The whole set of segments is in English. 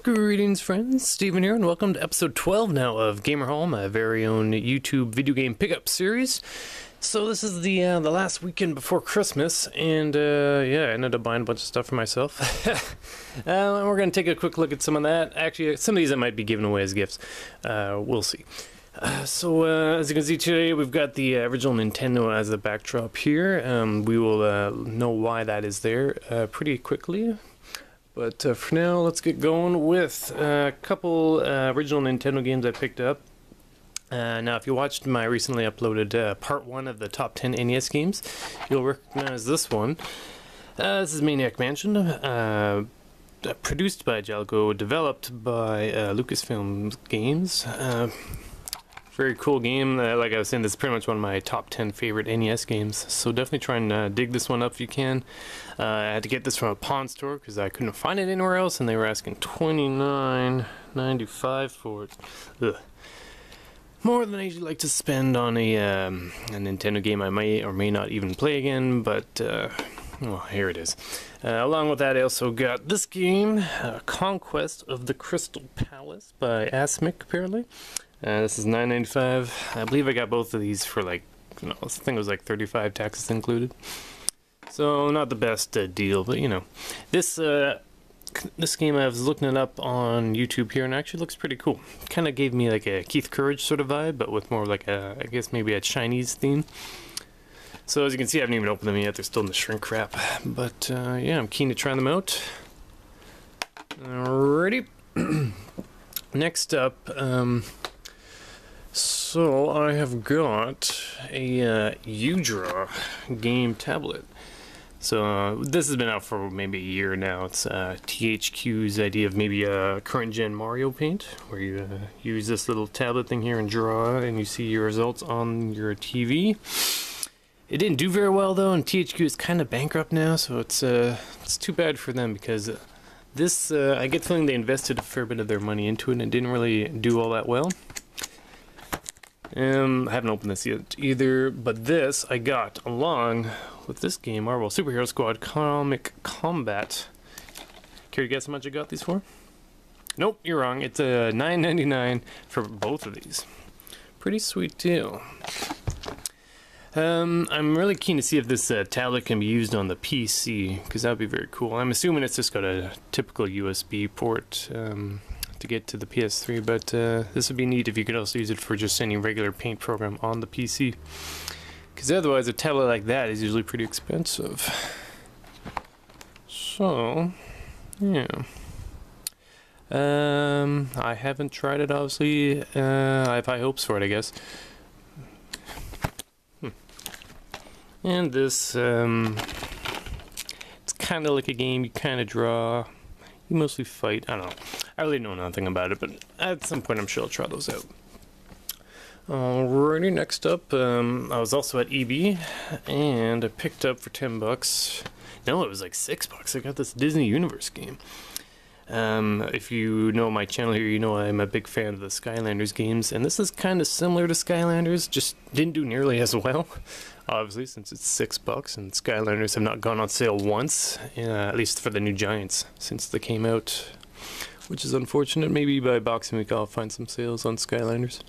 Greetings friends, Steven here, and welcome to episode 12 now of Gamer Hall, my very own YouTube video game pickup series. So this is the last weekend before Christmas, and yeah, I ended up buying a bunch of stuff for myself. We're going to take a quick look at some of that. Actually, some of these I might be giving away as gifts. We'll see. So as you can see today, we've got the original Nintendo as the backdrop here. We will know why that is there pretty quickly. But for now, let's get going with a couple original Nintendo games I picked up. Now, if you watched my recently uploaded part 1 of the top 10 NES games, you'll recognize this one. This is Maniac Mansion, produced by Jaleco, developed by Lucasfilm Games. Very cool game. Like I was saying, this is pretty much one of my top 10 favorite NES games, so definitely try and dig this one up if you can. I had to get this from a pawn store because I couldn't find it anywhere else, and they were asking $29.95 for it. Ugh. More than I usually like to spend on a Nintendo game I may or may not even play again, but well, here it is. Along with that, I also got this game, Conquest of the Crystal Palace by Asmic, apparently. This is $9.95. I believe I got both of these for like, I think it was like 35 taxes included. So not the best deal, but you know, this game, I was looking it up on YouTube here, and it actually looks pretty cool. Kind of gave me like a Keith Courage sort of vibe, but with more like a, I guess maybe a Chinese theme. So as you can see, I haven't even opened them yet. They're still in the shrink wrap, but yeah, I'm keen to try them out. Alrighty. Next up, so I have got a UDraw game tablet. So this has been out for maybe a year now. It's THQ's idea of maybe a current gen Mario Paint, where you use this little tablet thing here and draw, and you see your results on your TV. It didn't do very well though, and THQ is kind of bankrupt now, so it's too bad for them, because this I get the feeling they invested a fair bit of their money into it and it didn't really do all that well. I haven't opened this yet either, but this I got along with this game, Marvel Superhero Squad Comic Combat. Care to guess how much I got these for? Nope, you're wrong. It's a $9.99 for both of these. Pretty sweet deal. I'm really keen to see if this tablet can be used on the PC, because that would be very cool. I'm assuming it's just got a typical USB port to get to the PS3, but this would be neat if you could also use it for just any regular paint program on the PC, because otherwise a tablet like that is usually pretty expensive. So yeah, I haven't tried it, obviously. I have high hopes for it, I guess. And this, it's kind of like a game you kind of draw, you mostly fight. I don't know. I really know nothing about it, but at some point I'm sure I'll try those out. Alrighty, next up, I was also at EB, and I picked up for $10. No, it was like $6. I got this Disney Universe game. If you know my channel here, you know I'm a big fan of the Skylanders games, and this is kind of similar to Skylanders, just didn't do nearly as well. Obviously, since it's $6, and Skylanders have not gone on sale once, at least for the new Giants, since they came out, which is unfortunate. Maybe by Boxing Week I'll find some sales on Skylanders.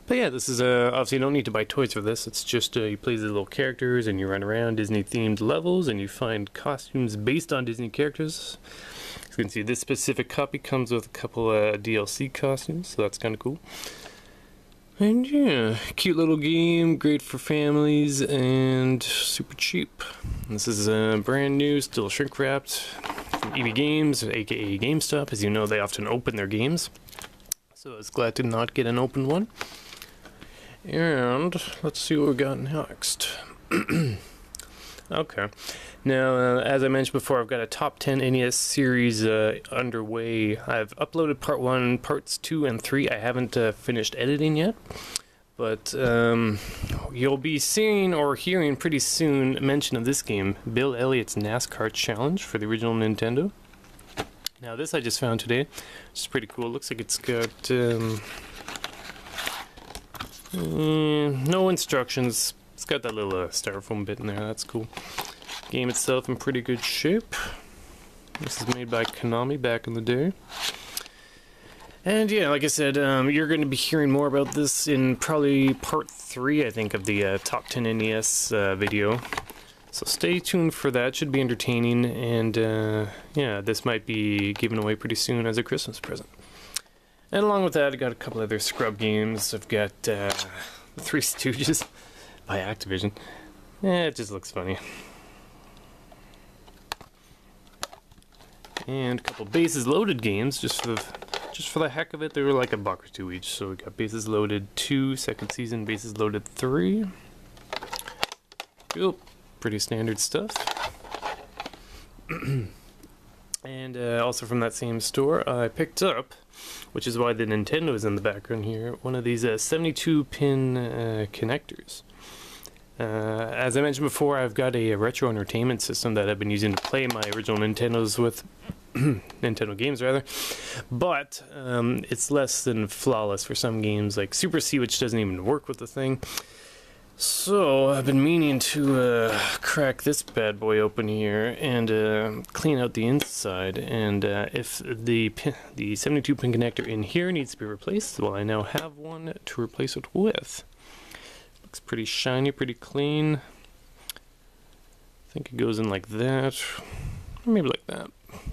But yeah, this is, obviously you don't need to buy toys for this, it's just, you play the little characters, and you run around Disney-themed levels, and you find costumes based on Disney characters. As you can see, this specific copy comes with a couple DLC costumes, so that's kind of cool. And yeah, cute little game, great for families, and super cheap. This is brand new, still shrink wrapped from EB Games, aka GameStop. As you know, they often open their games, so I was glad to not get an open one. And let's see what we got next. Okay, now as I mentioned before, I've got a top 10 NES series underway. I've uploaded part 1, parts 2 and 3. I haven't finished editing yet, but you'll be seeing or hearing pretty soon mention of this game, Bill Elliott's NASCAR Challenge for the original Nintendo. Now this I just found today, which is pretty cool. It looks like it's got no instructions. It's got that little styrofoam bit in there, that's cool. Game itself in pretty good shape. This is made by Konami back in the day. And yeah, like I said, you're going to be hearing more about this in probably part 3, I think, of the top 10 NES video. So stay tuned for that. Should be entertaining, and yeah, this might be given away pretty soon as a Christmas present. And along with that, I got a couple other scrub games. I've got the Three Stooges by Activision. It just looks funny. And a couple Bases Loaded games, just for the heck of it. They were like $1 or $2 each. So we got Bases Loaded 2, second season, Bases Loaded 3. Cool. Pretty standard stuff. And also from that same store, I picked up, which is why the Nintendo is in the background here, one of these 72-pin connectors. As I mentioned before, I've got a retro entertainment system that I've been using to play my original Nintendos with, Nintendo games rather, but it's less than flawless for some games like Super C, which doesn't even work with the thing. So I've been meaning to crack this bad boy open here and clean out the inside, and if the 72-pin connector in here needs to be replaced, well, I now have one to replace it with. Looks pretty shiny, pretty clean. I think it goes in like that, or maybe like that.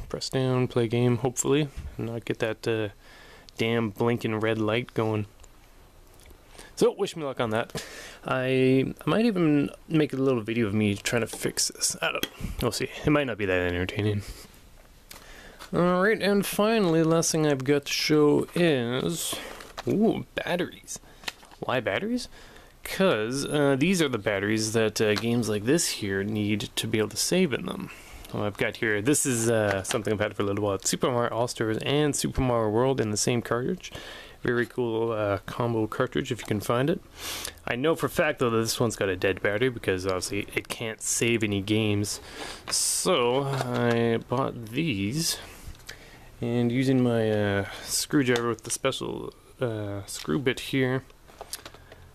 Press down, play game, hopefully, and not get that damn blinking red light going. So, wish me luck on that. I might even make a little video of me trying to fix this. I don't know. We'll see. It might not be that entertaining. Alright, and finally, the last thing I've got to show is... Ooh, batteries. Why batteries? Because these are the batteries that games like this here need to be able to save in them. Well, I've got here, this is something I've had for a little while. It's Super Mario All-Stars and Super Mario World in the same cartridge. Very cool combo cartridge if you can find it. I know for a fact though that this one's got a dead battery because obviously it can't save any games. So I bought these, and using my screwdriver with the special screw bit here,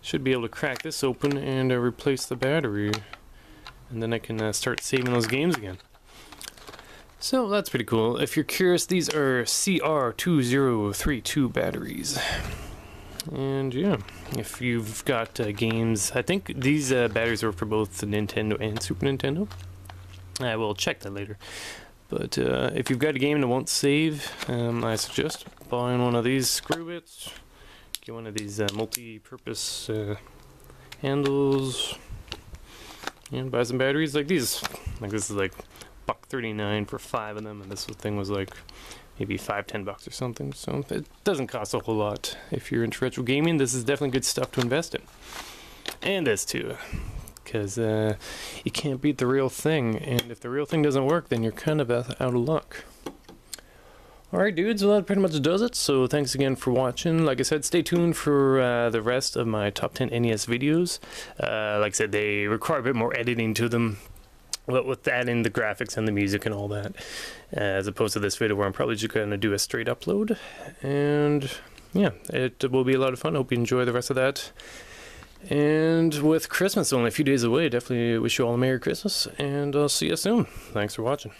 should be able to crack this open and replace the battery, and then I can start saving those games again. So that's pretty cool. If you're curious, these are CR2032 batteries. And yeah, if you've got games, I think these batteries are for both the Nintendo and Super Nintendo. I will check that later. But if you've got a game that won't save, I suggest buying one of these screw bits. Get one of these multi-purpose handles, and buy some batteries like these. Like this is like $1.39 for 5 of them, and this thing was like maybe $5-10 or something. So it doesn't cost a whole lot. If you're into retro gaming, this is definitely good stuff to invest in. And this too, because you can't beat the real thing, and if the real thing doesn't work, then you're kind of out of luck. Alright dudes, well that pretty much does it, so thanks again for watching. Like I said, stay tuned for the rest of my top 10 NES videos. Like I said, they require a bit more editing to them, but with adding the graphics and the music and all that, as opposed to this video where I'm probably just going to do a straight upload. And yeah, it will be a lot of fun. Hope you enjoy the rest of that. And with Christmas only a few days away, definitely wish you all a Merry Christmas, and I'll see you soon. Thanks for watching.